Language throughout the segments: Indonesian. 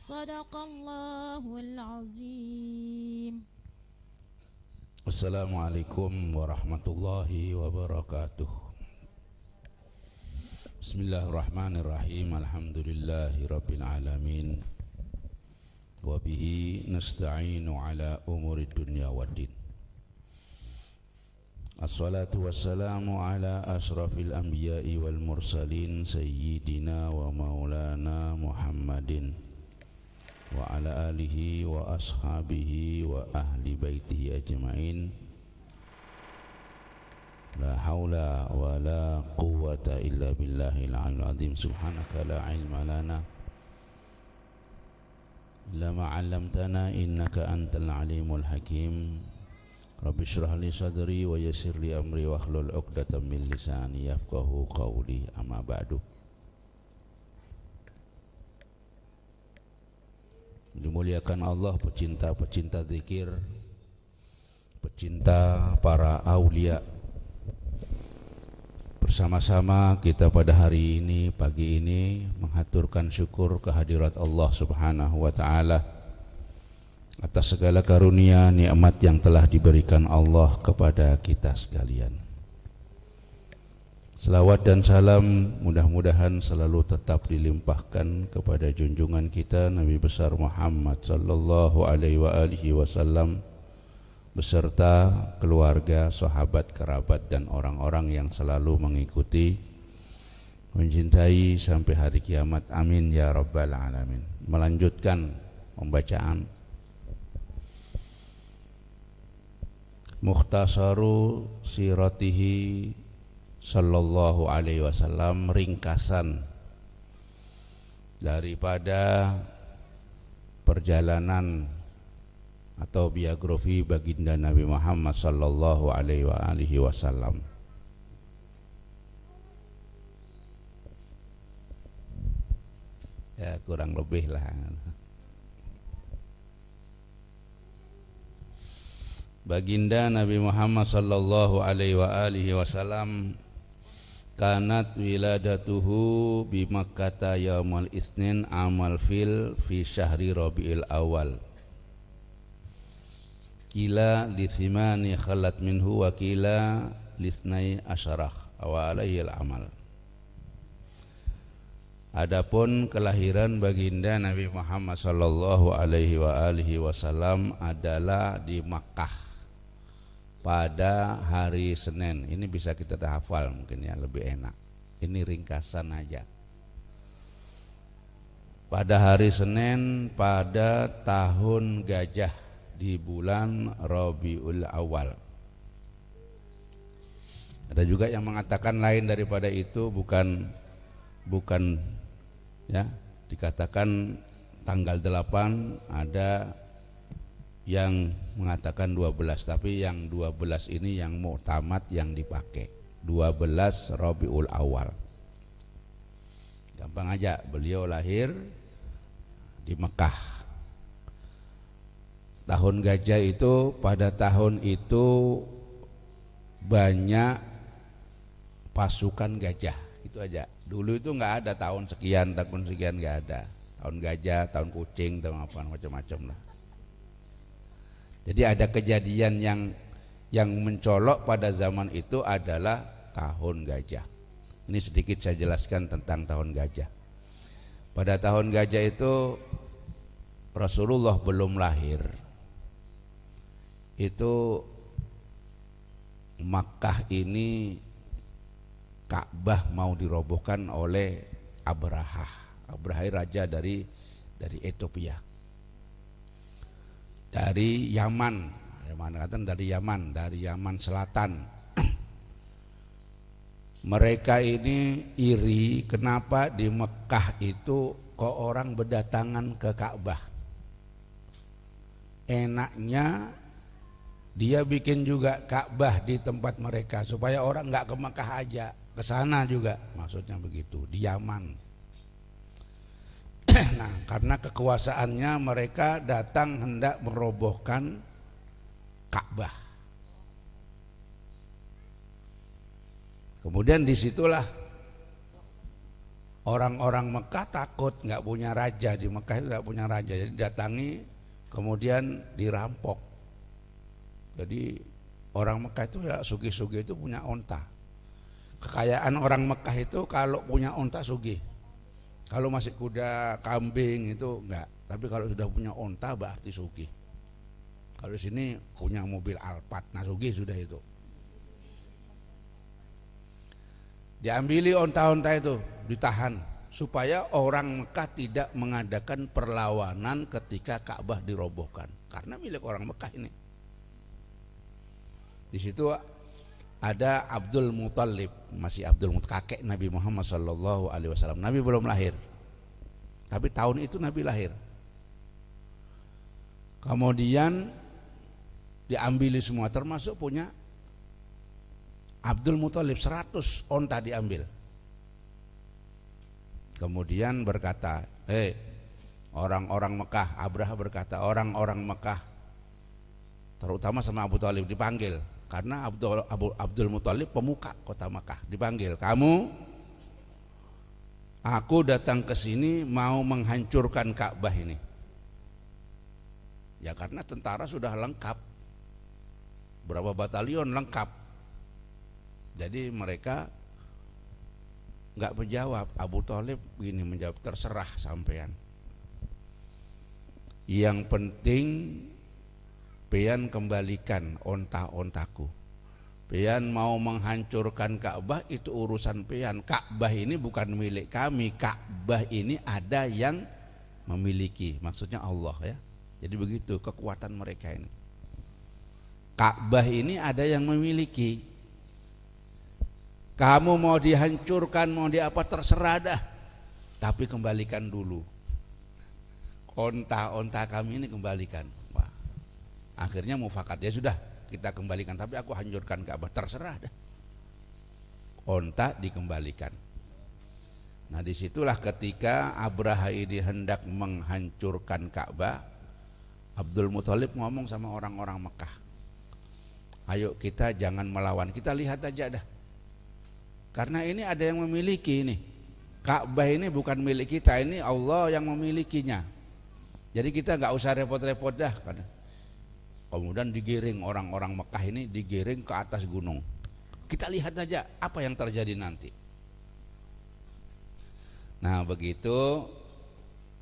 Sadaqallahul azim. Assalamualaikum warahmatullahi wabarakatuh. Bismillahirrahmanirrahim. Alhamdulillahi rabbil alamin. Wa bihi nasta'inu ala umuri dunya waddin. Assalatu wassalamu ala asrafil anbiya'i wal mursalin sayyidina wa maulana Muhammadin wa ala alihi wa ashabihi wa ahli baitihi ajma'in. La haula wa la quwwata illa billahil aliyyil azim. Subhanaka la ilma lana illa ma 'allamtana innaka antal alimul hakim. Rabbi shrah li sadri wa yassir li amri wa hlul 'uqdatam min lisani yafqahu qawli. Amma ba'du. Dimuliakan Allah, pecinta-pecinta zikir, pecinta para aulia. Bersama-sama kita pada hari ini, pagi ini, menghaturkan syukur kehadirat Allah Subhanahu wa ta'ala atas segala karunia nikmat yang telah diberikan Allah kepada kita sekalian. Selawat dan salam mudah-mudahan selalu tetap dilimpahkan kepada junjungan kita Nabi besar Muhammad sallallahu alaihi wasallam beserta keluarga, sahabat, kerabat dan orang-orang yang selalu mengikuti, mencintai sampai hari kiamat. Amin ya rabbal alamin. Melanjutkan pembacaan Mukhtasaru Siratihi sallallahu alaihi wasallam, ringkasan daripada perjalanan atau biografi baginda Nabi Muhammad sallallahu alaihi wasallam. Ya kurang lebih lah. Baginda Nabi Muhammad sallallahu alaihi wasallam kanat wiladatuhu bi Makkah yaumal Itsnin amal fil fi syahri Rabiul Awal. Kila li thimani khalat minhu wa kila lisnai asyarah wa alaihil amal. Adapun kelahiran baginda Nabi Muhammad sallallahu alaihi wasallam adalah di Makkah pada hari Senin. Ini bisa kita hafal mungkin ya, lebih enak. Ini ringkasan aja. Pada hari Senin pada tahun gajah di bulan Rabiul Awal. Ada juga yang mengatakan lain daripada itu, bukan ya, dikatakan tanggal 8, ada yang mengatakan 12, tapi yang 12 ini yang mu'tamad yang dipakai, 12 Rabiul Awal. Gampang aja, beliau lahir di Mekah. Tahun gajah itu, pada tahun itu banyak pasukan gajah, itu aja. Dulu itu nggak ada tahun sekian nggak ada. Tahun gajah, tahun kucing, tahun apa macam-macam lah. Jadi ada kejadian yang mencolok pada zaman itu adalah tahun gajah. Ini sedikit saya jelaskan tentang tahun gajah. Pada tahun gajah itu Rasulullah belum lahir. Itu Makkah ini, Ka'bah mau dirobohkan oleh Abraha. Abraha raja dari Ethiopia. Dari Yaman, dari Yaman Selatan. Mereka ini iri kenapa di Mekah itu kok orang berdatangan ke Ka'bah. Enaknya dia bikin juga Ka'bah di tempat mereka supaya orang nggak ke Mekah aja, ke sana juga, maksudnya begitu, di Yaman. Nah, karena kekuasaannya mereka datang hendak merobohkan Ka'bah. Kemudian disitulah Orang-orang Mekah takut, nggak punya raja di Mekah itu, nggak punya raja, jadi datangi kemudian dirampok. Jadi orang Mekah itu ya sugih-sugih itu punya onta. Kekayaan orang Mekah itu kalau punya onta sugih. Kalau masih kuda, kambing itu enggak. Tapi kalau sudah punya onta berarti sugih. Kalau di sini punya mobil Alphard, nah sugih sudah itu. Diambili onta-onta itu, ditahan supaya orang Mekah tidak mengadakan perlawanan ketika Ka'bah dirobohkan, karena milik orang Mekah ini. Di situ ada Abdul Muthalib, masih Abdul Muthalib, kakek Nabi Muhammad SAW. Nabi belum lahir, tapi tahun itu Nabi lahir. Kemudian diambili semua, termasuk punya Abdul Muthalib, 100 onta diambil. Kemudian berkata, orang-orang Mekah, Abraha berkata, orang-orang Mekah, terutama sama Abu Thalib dipanggil, karena Abdul Muthalib pemuka kota Mekah, dipanggil, kamu, aku datang ke sini mau menghancurkan Ka'bah ini. Ya karena tentara sudah lengkap, berapa batalion lengkap. Jadi mereka nggak menjawab. Abu Thalib gini menjawab, terserah sampean. Yang penting pian kembalikan onta-ontaku. Pian mau menghancurkan Ka'bah itu urusan pian. Ka'bah ini bukan milik kami. Ka'bah ini ada yang memiliki. Maksudnya Allah ya. Jadi begitu kekuatan mereka ini. Ka'bah ini ada yang memiliki. Kamu mau dihancurkan, mau apa terserah dah, tapi kembalikan dulu onta-onta kami ini, kembalikan. Wah, akhirnya mufakat, ya sudah kita kembalikan, tapi aku hancurkan Ka'bah, terserah dah, onta dikembalikan. Nah disitulah ketika Abraha ini hendak menghancurkan Ka'bah, Abdul Muthalib ngomong sama orang-orang Mekah, ayo kita jangan melawan, kita lihat aja dah. Karena ini ada yang memiliki ini. Ka'bah ini bukan milik kita, ini Allah yang memilikinya. Jadi kita nggak usah repot-repot dah. Kemudian digiring orang-orang Mekah ini, digiring ke atas gunung. Kita lihat aja apa yang terjadi nanti. Nah begitu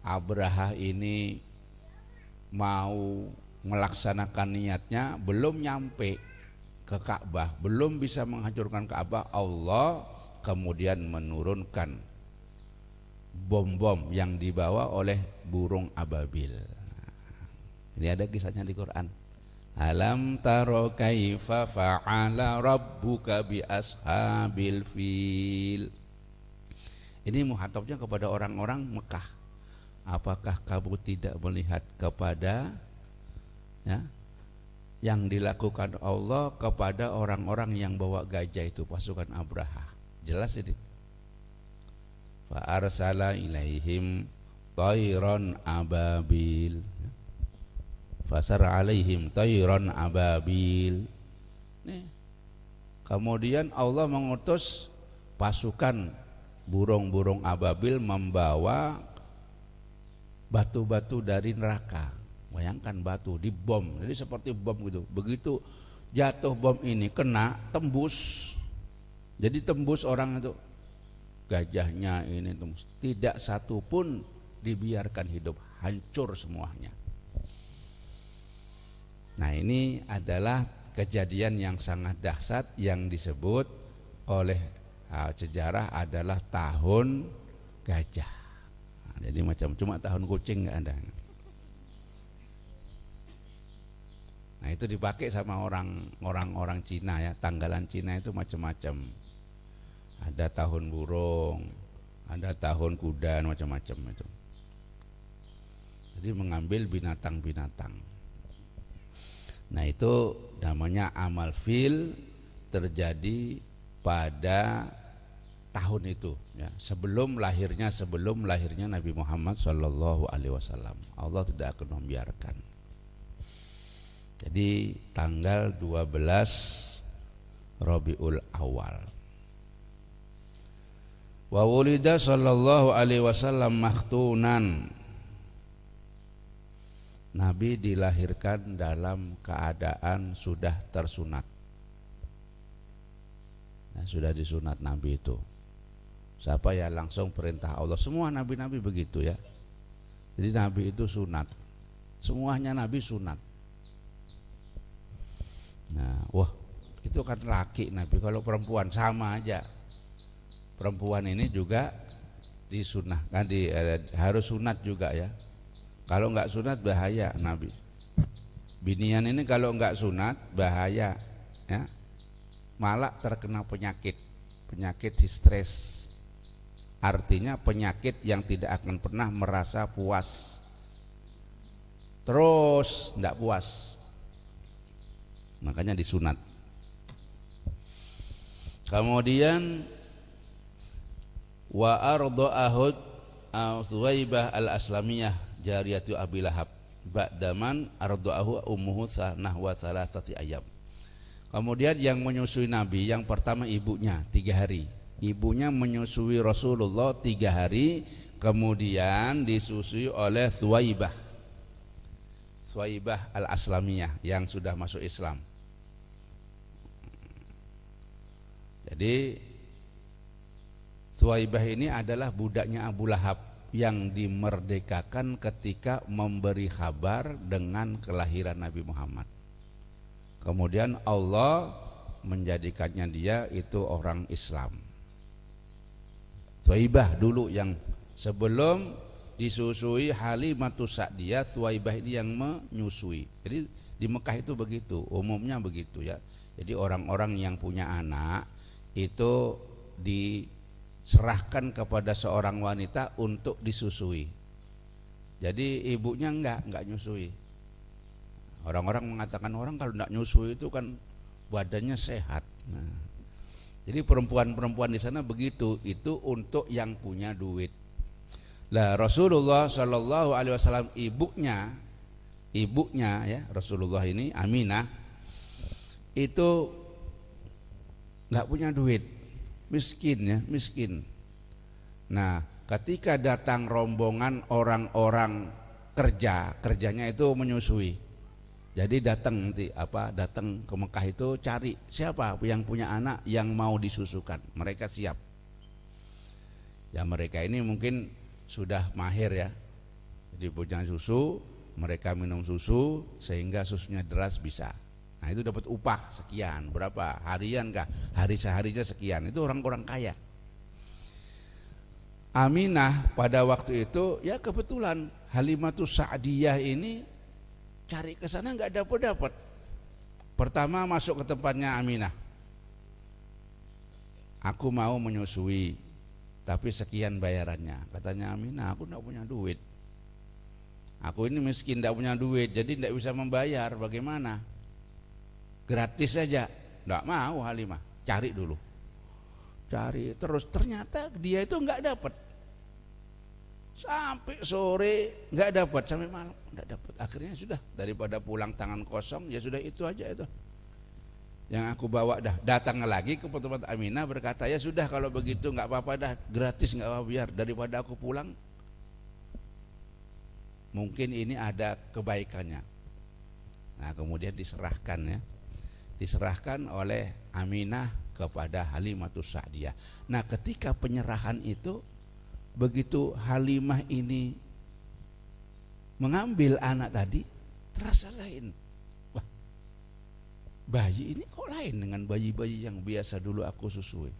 Abraha ini mau melaksanakan niatnya, belum nyampe ke Ka'bah, belum bisa menghancurkan Ka'bah, Allah kemudian menurunkan bom-bom yang dibawa oleh burung ababil. Ini ada kisahnya di Quran. Alam taro kaifa fa'ala rabbuka bi ashabil fil. Ini muhatabnya kepada orang-orang Mekah. Apakah kamu tidak melihat kepada yang dilakukan Allah kepada orang-orang yang bawa gajah itu, pasukan Abraha? Jelas ini. Fa arsala ilaihim tayran ababil. Fasar alaihim tayran ababil. Nih. Kemudian Allah mengutus pasukan burung-burung ababil membawa batu-batu dari neraka. Bayangkan batu dibom, jadi seperti bom gitu. Begitu jatuh bom ini kena, tembus. Jadi tembus orang itu, gajahnya ini tembus. Tidak satu pun dibiarkan hidup, hancur semuanya. Nah ini adalah kejadian yang sangat dahsyat yang disebut oleh sejarah adalah tahun gajah. Nah, jadi macam cuma tahun kucing nggak ada. Nah itu dipakai sama orang Cina ya, tanggalan Cina itu macam-macam. Ada tahun burung, ada tahun kuda, macam-macam itu. Jadi mengambil binatang-binatang. Nah itu namanya amal fil, terjadi pada tahun itu ya, sebelum lahirnya Nabi Muhammad SAW. Allah tidak akan membiarkan. Jadi tanggal 12 Rabiul Awal. Wa wulida sallallahu alaihi wasallam makhtunan. Nabi dilahirkan dalam keadaan sudah tersunat. Nah, sudah disunat Nabi itu. Siapa ya langsung perintah Allah. Semua nabi-nabi begitu ya. Jadi Nabi itu sunat. Semuanya Nabi sunat. Nah, wah, itu kan laki Nabi. Kalau perempuan sama aja. Perempuan ini juga disunahkan, harus sunat juga ya. Kalau enggak sunat bahaya Nabi. Binian ini kalau enggak sunat bahaya ya. Malah terkena penyakit stres. Artinya penyakit yang tidak akan pernah merasa puas. Terus enggak puas. Makanya disunat. Kemudian wa arda'ahud Suwaibah al-Aslamiyah jariyatu Abi Lahab ba'daman arda'ahu ummuhu nahwa salasati ayam. Kemudian yang menyusui Nabi yang pertama ibunya 3 hari. Ibunya menyusui Rasulullah 3 hari, kemudian disusui oleh Suwaibah al-Aslamiyah yang sudah masuk Islam. Jadi Suwaibah ini adalah budaknya Abu Lahab yang dimerdekakan ketika memberi kabar dengan kelahiran Nabi Muhammad. Kemudian Allah menjadikannya dia itu orang Islam. Suwaibah dulu yang sebelum disusui Halimatus Sa'diyah, Suwaibah ini yang menyusui. Jadi di Mekah itu begitu, umumnya begitu ya. Jadi orang-orang yang punya anak itu diserahkan kepada seorang wanita untuk disusui. Jadi ibunya enggak nyusui. Orang-orang mengatakan orang kalau enggak nyusui itu kan badannya sehat. Nah, jadi perempuan-perempuan di sana begitu, itu untuk yang punya duit. Lah Rasulullah Shallallahu Alaihi Wasallam ibunya ya Rasulullah ini Aminah itu nggak punya duit, miskin. Nah, ketika datang rombongan orang-orang kerjanya itu menyusui. Jadi datang ke Mekah itu cari siapa yang punya anak yang mau disusukan. Mereka siap. Ya mereka ini mungkin sudah mahir ya. Jadi punya susu, mereka minum susu sehingga susunya deras bisa. Nah itu dapat upah sekian, berapa harian kah? Hari seharinya sekian. Itu orang-orang kaya. Aminah pada waktu itu ya kebetulan Halimatus Sa'diyah ini cari ke sana nggak dapat. Pertama masuk ke tempatnya Aminah. Aku mau menyusui, tapi sekian bayarannya. Katanya Aminah, aku nggak punya duit. Aku ini miskin, nggak punya duit, jadi nggak bisa membayar. Bagaimana? Gratis saja. Nggak mau Halimah. Cari dulu. Cari terus, ternyata dia itu nggak dapat. Sampai sore nggak dapat, sampai malam nggak dapat. Akhirnya sudah, daripada pulang tangan kosong ya sudah itu aja itu yang aku bawa dah. Datang lagi ke tempat Aminah berkata ya sudah kalau begitu nggak apa-apa dah, gratis nggak apa-apa, biar daripada aku pulang mungkin ini ada kebaikannya. Nah kemudian diserahkan oleh Aminah kepada Halimatus Sa'diyah. Nah ketika penyerahan itu, begitu Halimah ini mengambil anak tadi, terasa lain. Wah, bayi ini kok lain dengan bayi-bayi yang biasa dulu aku susui.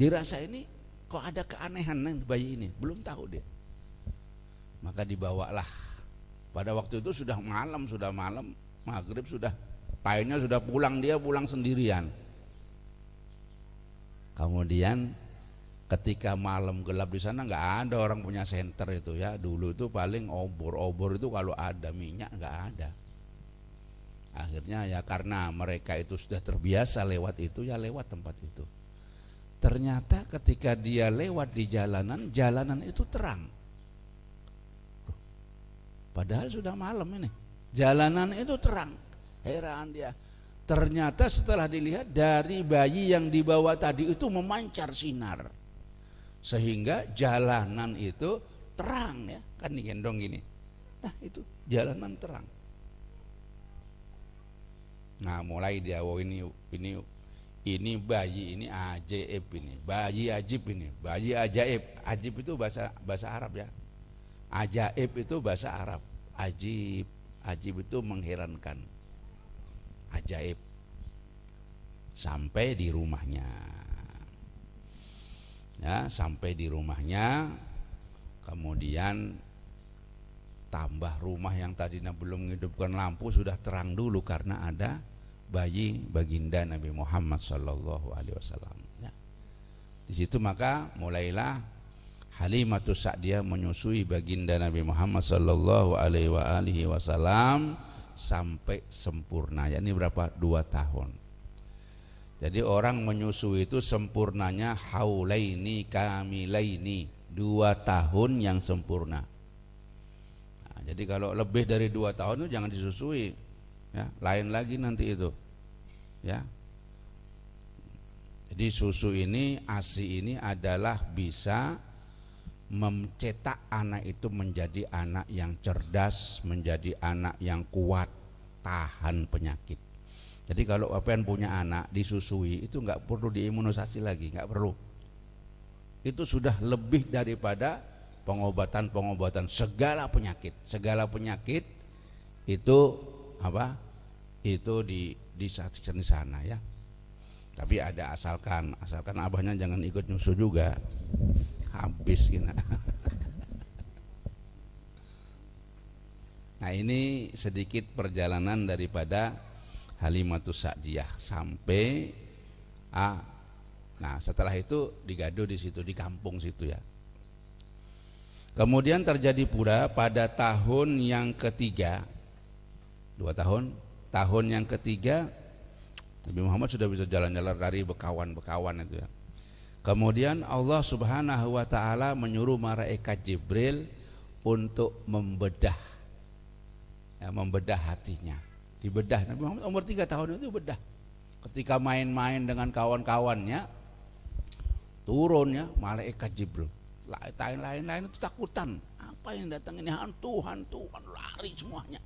Dirasa ini kok ada keanehan nih bayi ini, belum tahu dia. Maka dibawalah. Pada waktu itu sudah malam, maghrib sudah, painnya sudah pulang, dia pulang sendirian. Kemudian ketika malam gelap di sana nggak ada orang punya senter itu ya. Dulu itu paling obor itu kalau ada minyak nggak ada. Akhirnya ya karena mereka itu sudah terbiasa lewat itu ya lewat tempat itu. Ternyata ketika dia lewat di jalanan itu terang. Padahal sudah malam ini. Jalanan itu terang. Heran dia. ternyata setelah dilihat dari bayi yang dibawa tadi itu memancar sinar, sehingga jalanan itu terang ya, kan digendong gini. Nah itu jalanan terang. Nah mulai dia, oh ini bayi ini ajaib, ini bayi ajib, ini bayi ajaib. Ajib itu bahasa Arab ya. Ajaib itu bahasa Arab. Ajib itu mengherankan. Ajaib. Sampai di rumahnya. Ya, sampai di rumahnya, kemudian tambah rumah yang tadinya belum menghidupkan lampu sudah terang dulu karena ada bayi baginda Nabi Muhammad sallallahu alaihi wasallam ya. Di situ maka mulailah Halimatus Sa'diyah menyusui baginda Nabi Muhammad sallallahu alaihi wasallam sampai sempurna. Ya, ini berapa? 2 tahun. Jadi orang menyusui itu sempurnanya haulaini kamilaini, 2 tahun yang sempurna. Nah, jadi kalau lebih dari 2 tahun itu jangan disusui. Ya, lain lagi nanti itu ya. Jadi susu ini, ASI ini adalah bisa mencetak anak itu menjadi anak yang cerdas, menjadi anak yang kuat, tahan penyakit. Jadi kalau apen punya anak disusui itu nggak perlu diimunisasi lagi, nggak perlu. Itu sudah lebih daripada pengobatan segala penyakit. Segala penyakit itu apa? Itu disaksikan di sana ya. Tapi ada asalkan abahnya jangan ikut nyusu juga. Habis gitu. Nah, ini sedikit perjalanan daripada Halimatus Sa'diyah sampai nah, setelah itu digado di situ, di kampung situ ya. Kemudian terjadi pula pada tahun yang ketiga, 2 tahun, tahun yang ketiga Nabi Muhammad sudah bisa jalan-jalan dari bekawan-bekawan itu ya. Kemudian Allah Subhanahu wa taala menyuruh malaikat Jibril untuk membedah hatinya. Dibedah. Nabi Muhammad umur 3 tahun itu bedah. Ketika main-main dengan kawan-kawannya, turun ya malaikat Jibril. Lain-lain itu takutan. Apa yang datang ini? Hantu, lari semuanya.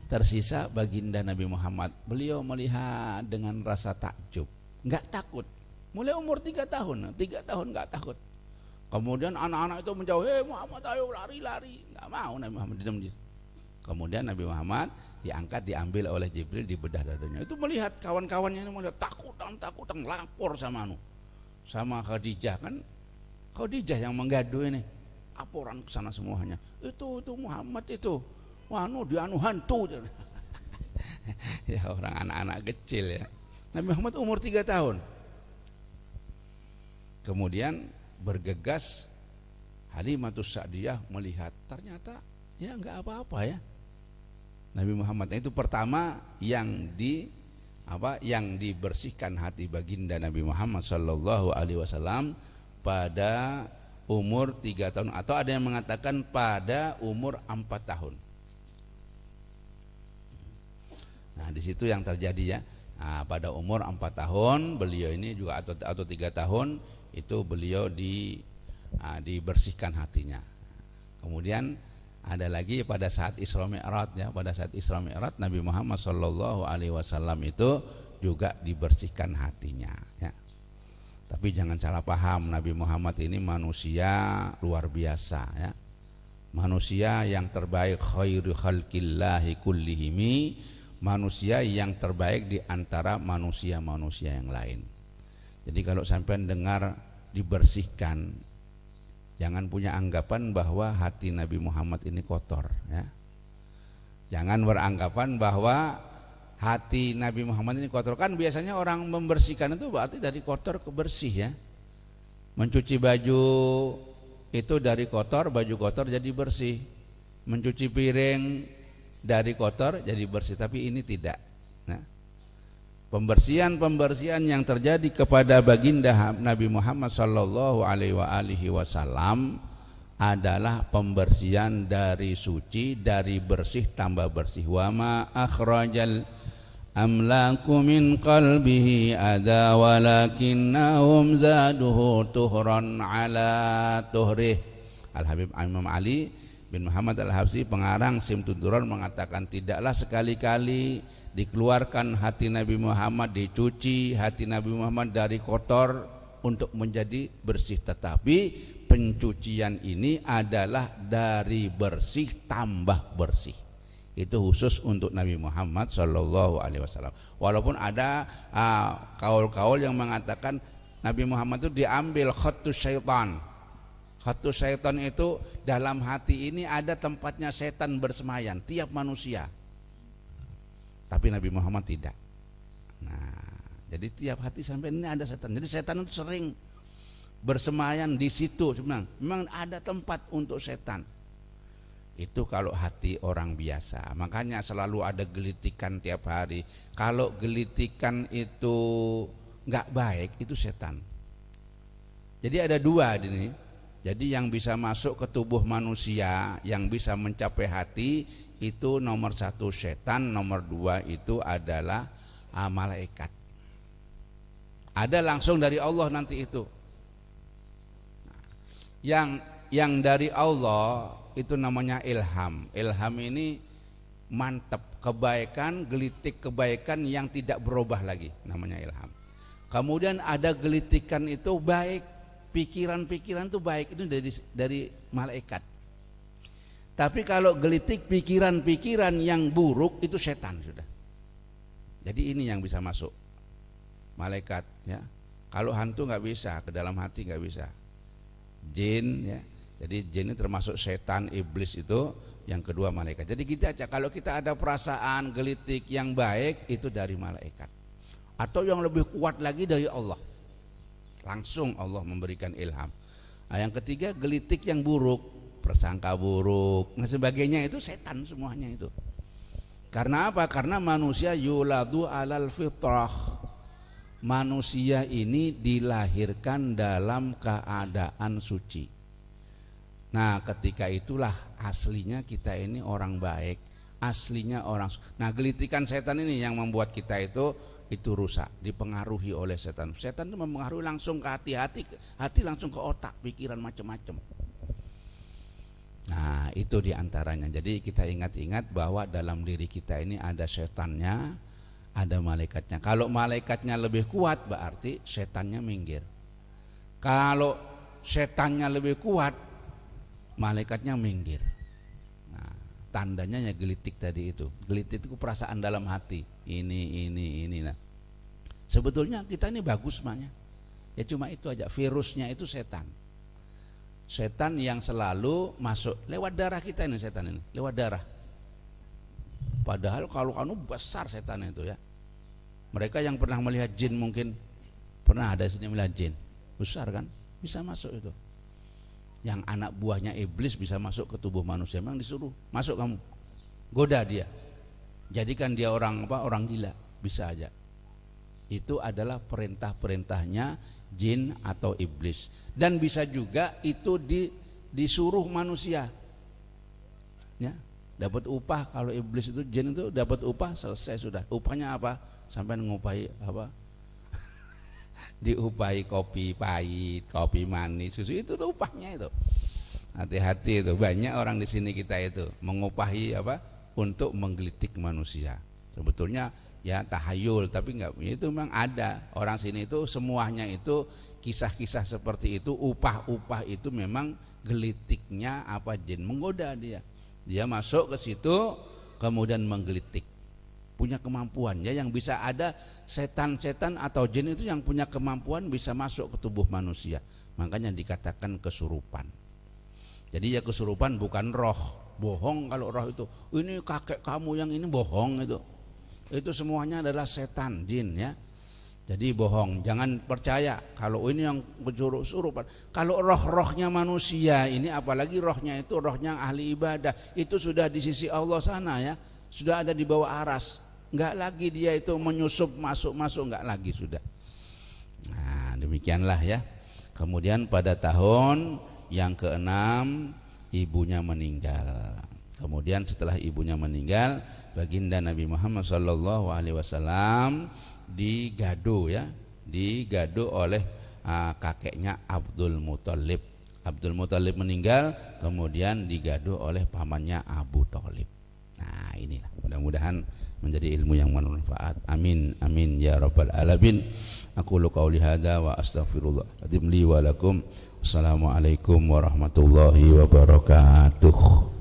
Tersisa baginda Nabi Muhammad. Beliau melihat dengan rasa takjub, enggak takut. Mulai umur 3 tahun enggak takut. Kemudian anak-anak itu menjauh, Muhammad ayo lari. Enggak mau Nabi Muhammad diam. Kemudian Nabi Muhammad diangkat, diambil oleh Jibril, dibedah dadanya. Itu melihat kawan-kawannya ini melihat takutan lapor sama Khadijah, kan Khadijah yang menggadu ini. Laporan ke sana semuanya. Itu Muhammad itu. Dianu hantu. Ya, orang anak-anak kecil ya. Nabi Muhammad umur 3 tahun. Kemudian bergegas Halimatus Sa'diyah melihat, ternyata ya enggak apa-apa ya. Nabi Muhammad itu pertama yang dibersihkan hati baginda Nabi Muhammad sallallahu alaihi wasallam pada umur 3 tahun, atau ada yang mengatakan pada umur 4 tahun. Nah, di situ yang terjadi ya. Nah, pada umur 4 tahun beliau ini juga atau 3 tahun itu beliau dibersihkan hatinya. Kemudian ada lagi pada saat Isra Mi'raj ya, pada saat Isra Mi'raj Nabi Muhammad sallallahu alaihi wasallam itu juga dibersihkan hatinya ya. Tapi jangan salah paham, Nabi Muhammad ini manusia luar biasa ya. Manusia yang terbaik, khairu khalqillahi kullihimi, manusia yang terbaik di antara manusia-manusia yang lain. Jadi kalau sampai dengar dibersihkan, jangan punya anggapan bahwa hati Nabi Muhammad ini kotor ya. Jangan beranggapan bahwa hati Nabi Muhammad ini kotor. Kan biasanya orang membersihkan itu berarti dari kotor ke bersih ya. Mencuci baju itu dari kotor, baju kotor jadi bersih. Mencuci piring dari kotor jadi bersih, tapi ini tidak. Nah, pembersihan yang terjadi kepada baginda Nabi Muhammad sallallahu alaihi wasallam adalah pembersihan dari suci, dari bersih tambah bersih. Wa ma akhrajal amlaku min qalbihi ada walakinnahum zaduhu tuhran ala tuhrih. Al-Habib Imam Ali bin Muhammad Al-Habsyi pengarang Simtud Durar mengatakan, tidaklah sekali-kali dikeluarkan hati Nabi Muhammad, dicuci hati Nabi Muhammad dari kotor untuk menjadi bersih, tetapi pencucian ini adalah dari bersih tambah bersih. Itu khusus untuk Nabi Muhammad Shallallahu Alaihi Wasallam. Walaupun ada kaul-kaul yang mengatakan Nabi Muhammad itu diambil khatus syaitan. Khatus syaitan itu dalam hati ini ada tempatnya setan bersemayam, tiap manusia. Tapi Nabi Muhammad tidak. Nah, jadi tiap hati sampai ini ada setan. Jadi setan itu sering bersemayam di situ. Memang ada tempat untuk setan. Itu kalau hati orang biasa. Makanya selalu ada gelitikan tiap hari. Kalau gelitikan itu nggak baik, itu setan. Jadi ada dua ini. Jadi yang bisa masuk ke tubuh manusia, yang bisa mencapai hati, itu nomor satu setan, nomor dua itu adalah malaikat. Ada langsung dari Allah nanti itu. Yang dari Allah itu namanya ilham. Ilham ini mantap, kebaikan, gelitik kebaikan yang tidak berubah lagi, namanya ilham. Kemudian ada gelitikan itu baik, pikiran-pikiran itu baik, itu dari malaikat. Tapi kalau gelitik pikiran-pikiran yang buruk itu setan sudah. Jadi ini yang bisa masuk malaikat ya. Kalau hantu nggak bisa, ke dalam hati nggak bisa. Jin ya. Jadi jin ini termasuk setan, iblis itu. Yang kedua malaikat. Jadi kita aja kalau kita ada perasaan gelitik yang baik itu dari malaikat. Atau yang lebih kuat lagi dari Allah. Langsung Allah memberikan ilham. Nah, yang ketiga gelitik yang buruk, prasangka buruk, nah sebagainya itu setan semuanya itu. Karena apa? Karena manusia yuladu alal fitrah. Manusia ini dilahirkan dalam keadaan suci. Nah, ketika itulah aslinya kita ini orang baik, aslinya orang. Nah, gelitikan setan ini yang membuat kita itu rusak, dipengaruhi oleh setan. Setan itu mempengaruhi langsung ke hati langsung ke otak, pikiran macam-macam. Nah, itu diantaranya. Jadi kita ingat-ingat bahwa dalam diri kita ini ada setannya, ada malaikatnya. Kalau malaikatnya lebih kuat berarti setannya minggir. Kalau setannya lebih kuat, malaikatnya minggir. Nah, tandanya ya gelitik tadi itu. Gelitik itu perasaan dalam hati. Ini. Nah, sebetulnya kita ini bagus semuanya. Ya cuma itu aja. Virusnya itu setan. Setan yang selalu masuk lewat darah kita ini, setan ini lewat darah. Padahal kalau besar setan itu ya. Mereka yang pernah melihat jin mungkin pernah ada sini melihat jin. Besar kan? Bisa masuk itu. Yang anak buahnya iblis bisa masuk ke tubuh manusia. Memang disuruh masuk kamu. Goda dia. Jadikan dia orang gila, bisa aja. Itu adalah perintah-perintahnya jin atau iblis. Dan bisa juga itu disuruh manusia. Ya, dapat upah. Kalau iblis itu, jin itu dapat upah, selesai sudah. Upahnya apa? Sampai ngupahi apa? Diupahi kopi pahit, kopi manis, susu, itu tuh upahnya itu. Hati-hati itu, banyak orang di sini kita itu mengupahi apa? Untuk menggelitik manusia. Sebetulnya ya tahayul, tapi enggak, itu memang ada. Orang sini itu semuanya itu kisah-kisah seperti itu, upah-upah itu memang gelitiknya apa, jin menggoda dia. Dia masuk ke situ kemudian menggelitik. Punya kemampuan ya, yang bisa ada setan-setan atau jin itu yang punya kemampuan bisa masuk ke tubuh manusia. Makanya dikatakan kesurupan. Jadi ya kesurupan bukan roh. Bohong kalau roh itu. Ini kakek kamu yang ini, bohong itu. Itu semuanya adalah setan, jin ya. Jadi bohong. Jangan percaya kalau ini yang kesurupan. Kalau roh-rohnya manusia ini, apalagi rohnya itu rohnya ahli ibadah, itu sudah di sisi Allah sana ya. Sudah ada di bawah aras. Enggak lagi dia itu menyusup masuk-masuk, enggak lagi sudah. Nah, demikianlah ya. Kemudian pada tahun yang ke-6 ibunya meninggal. Kemudian setelah ibunya meninggal, baginda Nabi Muhammad sallallahu alaihi wasallam digado oleh kakeknya Abdul Muthalib. Abdul Muthalib meninggal, kemudian digado oleh pamannya Abu Thalib. Nah, inilah mudah-mudahan menjadi ilmu yang bermanfaat. Amin amin ya rabbal alamin. Aqulu qauli hadza wa astaghfirullah li wa lakum. Assalamualaikum warahmatullahi wabarakatuh.